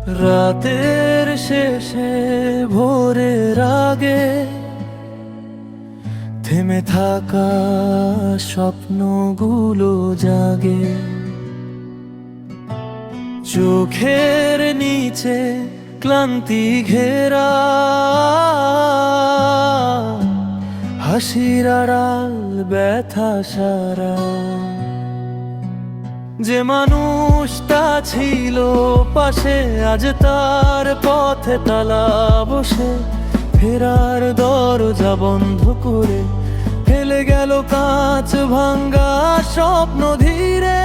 রাতের শেষে ভোরের আগে থেমে থাকা স্বপ্নগুলো জাগে, চোখের নিচে ক্লান্তি ঘেরা, হাসির আড়াল ব্যথা সারা। যে মানুষটা ছিল পাশে আজ তার পথে তালা বসে, ফেরার দরজা বন্ধ করে ফেলে গেল কাঁচ ভাঙ্গা স্বপ্ন ধীরে।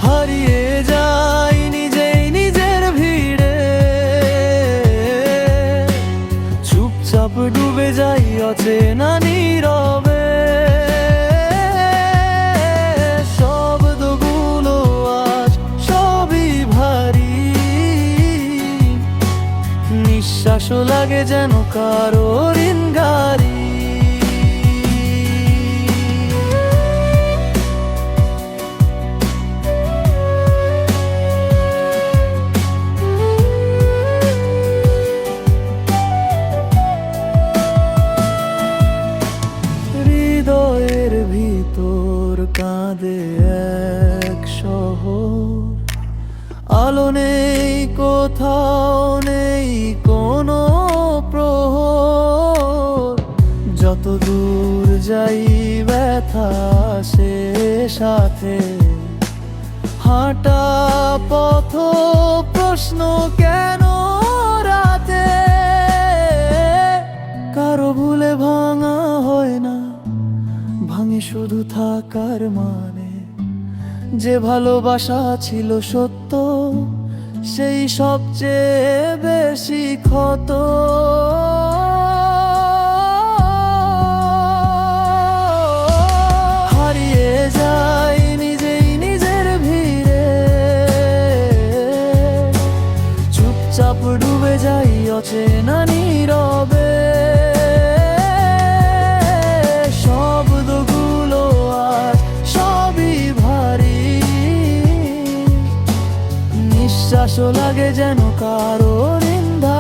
হারিয়ে যাই নিজেই নিজের ভিড়ে, চুপচাপ ডুবে যাই অচেনা নীরবে। শব্দগুলো আজ সবই ভারী, নিঃশ্বাসও লাগে যেন কারো ঋণগারি। হৃদয়ের ভিতর কাঁদে এক শহর, আলো নেই কোথাও, নেই কোনো প্রহর। যত দূর যাই ব্যথা সে সাথে, হাঁটা পথ প্রশ্ন কেন রাতে। কারো ভুলে ভাঙা হয় না, ভাঙে শুধু থাকার মানে। যে ভালোবাসা ছিল সত্য, সেই সবচেয়ে বেশি ক্ষত। হারিয়ে যাই নিজেই নিজের ভিড়ে, চুপচাপ ডুবে যাই অচেনা নীরবে। শব্দগুলো আজ সবই ভারী, নিঃশ্বাসও লাগে যেন কারো নিন্দা।